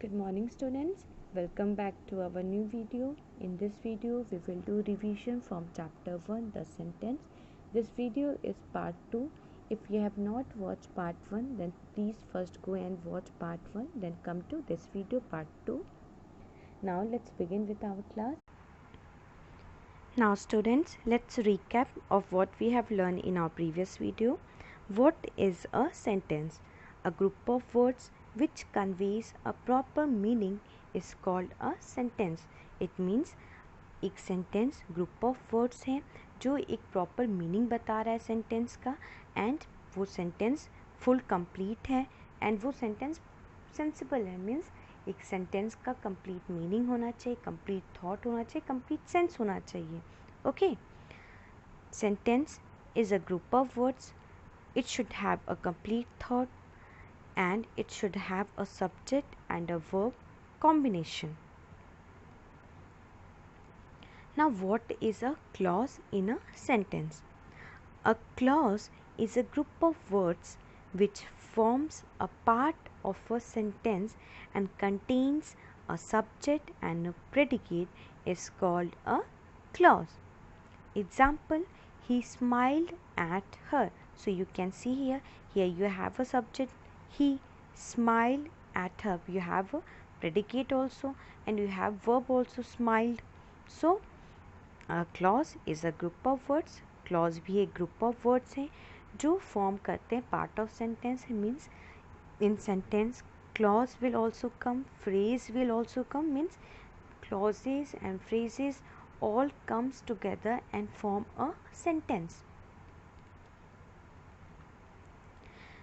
Good morning students, welcome back to our new video. In this video we will do revision from chapter 1 the sentence. This video is part 2. If you have not watched part 1 then please first go and watch part 1 then come to this video part 2. Now let's begin with our class. Now students, let's recap of what we have learned in our previous video. What is a sentence? A group of words which conveys a proper meaning is called a sentence. It means एक sentence group of words हैं जो एक proper meaning बता रहा है sentence का, and वो sentence full complete है एंड वो सेंटेंस सेंसिबल है. मीन्स एक सेंटेंस का कंप्लीट मीनिंग होना चाहिए, कंप्लीट थॉट होना चाहिए, कंप्लीट सेंस होना चाहिए. Okay, sentence is a group of words. It should have a complete thought and it should have a subject and a verb combination. Now what is a clause in a sentence? A clause is a group of words which forms a part of a sentence and contains a subject and a predicate is called a clause. Example, he smiled at her. So you can see here you have a subject, he smiled at her. You have a predicate also and you have verb also, smiled. So a clause is a group of words. Clause भी एक group of words है जो form करते हैं part of sentence. Means in sentence clause will also come, phrase will also come. Means clauses and phrases all comes together and form a sentence.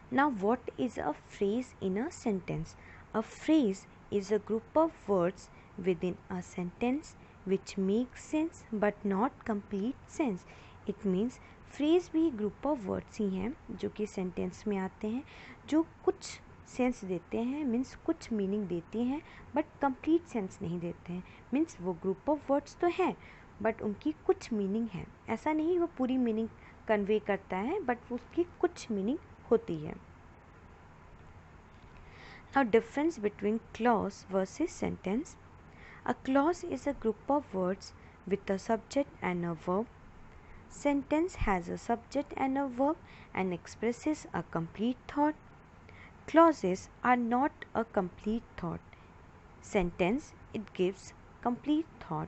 Now what is a phrase in a sentence? A phrase is a group of words within a sentence which makes sense but not complete sense. It means phrase भी group of words ही हैं जो कि sentence में आते हैं, जो कुछ sense देते हैं, मीन्स कुछ मीनिंग देती हैं बट कंप्लीट सेंस नहीं देते हैं. मीन्स वो ग्रुप ऑफ वर्ड्स तो हैं बट उनकी कुछ मीनिंग है. ऐसा नहीं वो पूरी मीनिंग कन्वे करता है बट उसकी कुछ मीनिंग होती है. Now difference between clause versus sentence. A clause is a group of words with a subject and a verb. Sentence has a subject and a verb and expresses a complete thought. Clauses are not a complete thought. Sentence, it gives complete thought.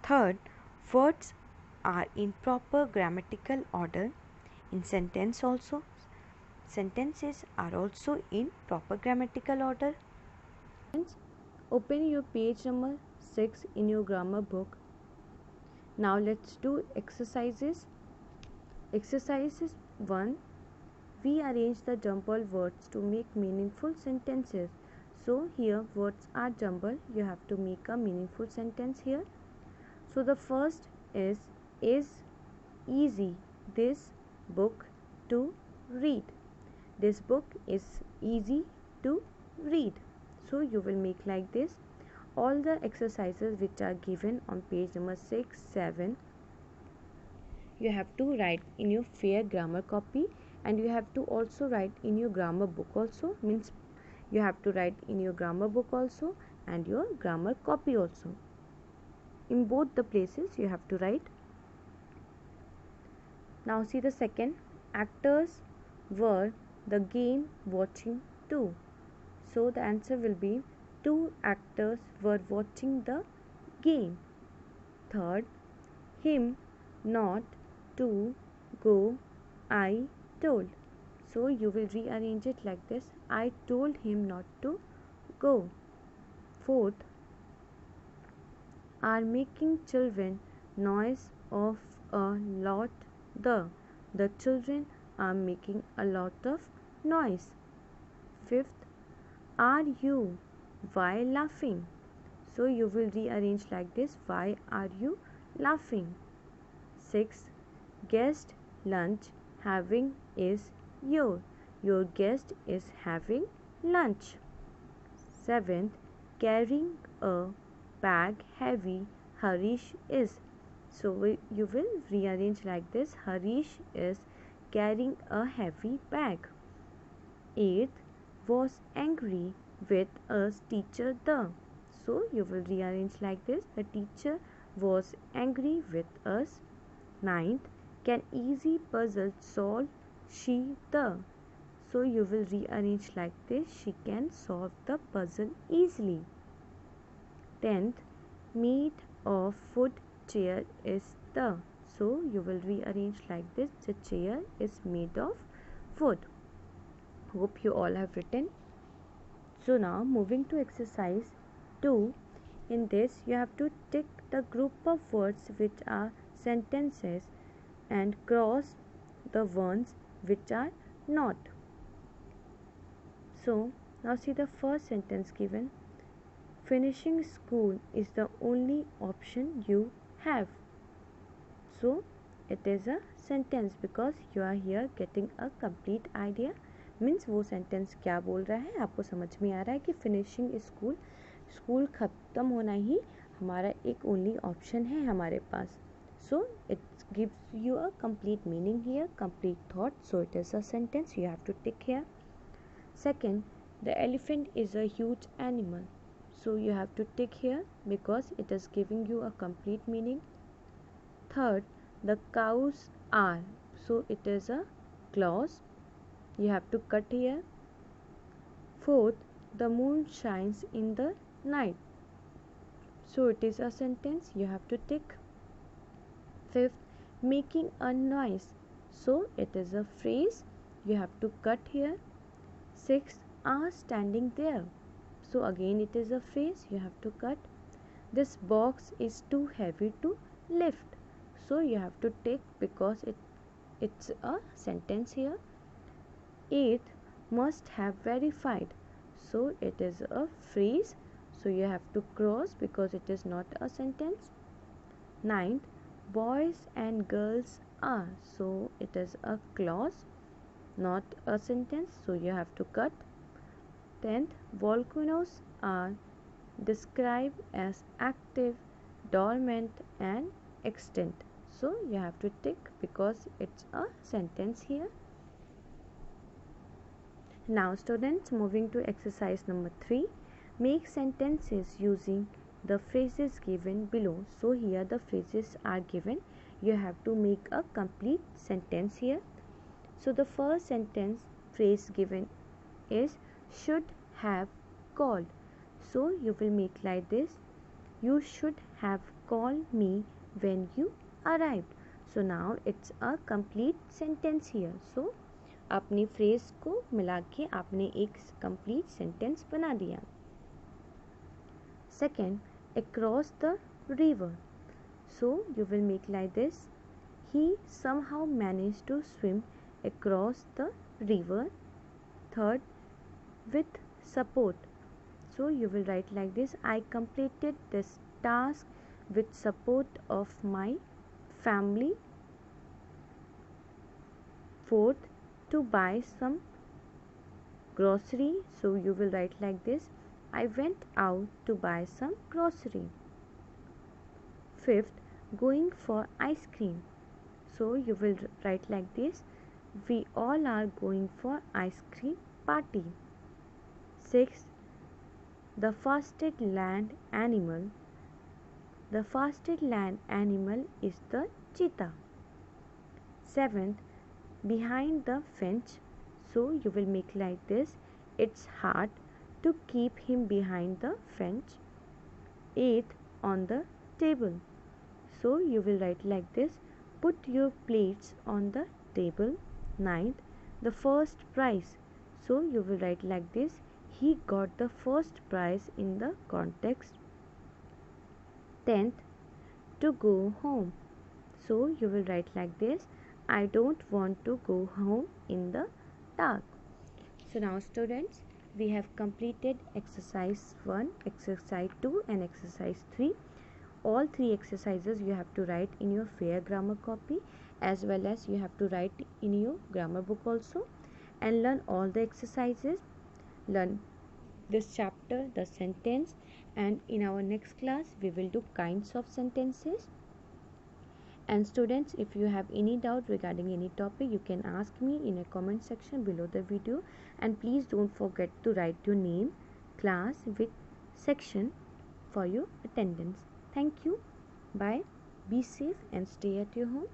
Third, words are in proper grammatical order. In sentence also, sentences are also in proper grammatical order. Open your page number 6 in your grammar book. Now let's do exercises. Exercises 1. Rearrange the jumbled words to make meaningful sentences. So here words are jumbled. You have to make a meaningful sentence here. So the first is easy this book to read. This book is easy to read. So you will make like this. All the exercises which are given on page number 6, 7, you have to write in your fair grammar copy, and you have to also write in your grammar book also. Means you have to write in your grammar book also and your grammar copy also. In both the places you have to write. Now see the second. Actors were the game watching too. So the answer will be 2 actors were watching the game. Third, him not to go, I told. So you will rearrange it like this. I told him not to go. Fourth, are making children noise of a lot. The children are making a lot of noise. Fifth, are you? Why laughing? So you will rearrange like this. Why are you laughing? Sixth, guest lunch having is your. Your guest is having lunch. Seventh, carrying a bag heavy Harish is. So you will rearrange like this. Harish is carrying a heavy bag. Eighth, was angry with us teacher the. So you will rearrange like this. The teacher was angry with us. Ninth, can easy puzzle solve she the. So you will rearrange like this. She can solve the puzzle easily. 10th, made of wood chair is the. So you will rearrange like this. The chair is made of wood. Hope you all have written. So now moving to exercise 2. In this you have to tick the group of words which are sentences and cross the ones which are not. So now see the first sentence given. Finishing school is the only option you have. So it is a sentence because you are here getting a complete idea. Means वो sentence क्या बोल रहा है आपको समझ में आ रहा है कि फिनिशिंग स्कूल ख़त्म होना ही हमारा एक ओनली ऑप्शन है हमारे पास. So it gives you a complete meaning here, complete thought. So it is a sentence you have to tick here. Second, the elephant is a huge animal. So you have to tick here because it is giving you a complete meaning. Third, the cows are. So it is a clause. You have to cut here. Fourth, the moon shines in the night. So it is a sentence. You have to tick. Fifth, making a noise. So it is a phrase. You have to cut here. Sixth, are standing there. So again it is a phrase, you have to cut. This box is too heavy to lift. So you have to take because it's a sentence here. Eighth, must have verified. So it is a phrase. So you have to cross because it is not a sentence. Ninth, boys and girls are. So it is a clause, not a sentence. So you have to cut. 10th, volcanoes are described as active, dormant and extinct. So you have to tick because it's a sentence here. Now students, moving to exercise number 3. Make sentences using the phrases given below. So here the phrases are given. You have to make a complete sentence here. So the first sentence phrase given is should have called. So you will make like this. You should have called me when you arrived. So now it's a complete sentence here. So अपनी phrase को मिला के आपने एक complete sentence बना दिया. Second, across the river. So you will make like this. He somehow managed to swim across the river. Third, with support. So you will write like this. I completed this task with support of my family. Fourth, to buy some grocery. So you will write like this. I went out to buy some grocery. Fifth, going for ice cream. So you will write like this. We all are going for ice cream party. Sixth, the fastest land animal. The fastest land animal is the cheetah. Seventh, behind the fence. So you will make like this. It's hard to keep him behind the fence. Eighth, on the table. So you will write like this. Put your plates on the table. Ninth, the first prize. So you will write like this. He got the first prize in the context. 10th, to go home. So you will write like this. I don't want to go home in the dark. So now students, we have completed exercise 1, exercise 2 and exercise 3. All 3 exercises you have to write in your fair grammar copy as well as you have to write in your grammar book also and learn all the exercises. Learn this chapter, the sentence, and in our next class we will do kinds of sentences. And students, if you have any doubt regarding any topic, you can ask me in a comment section below the video, and please don't forget to write your name class with section for your attendance. Thank you. Bye. Be safe and stay at your home.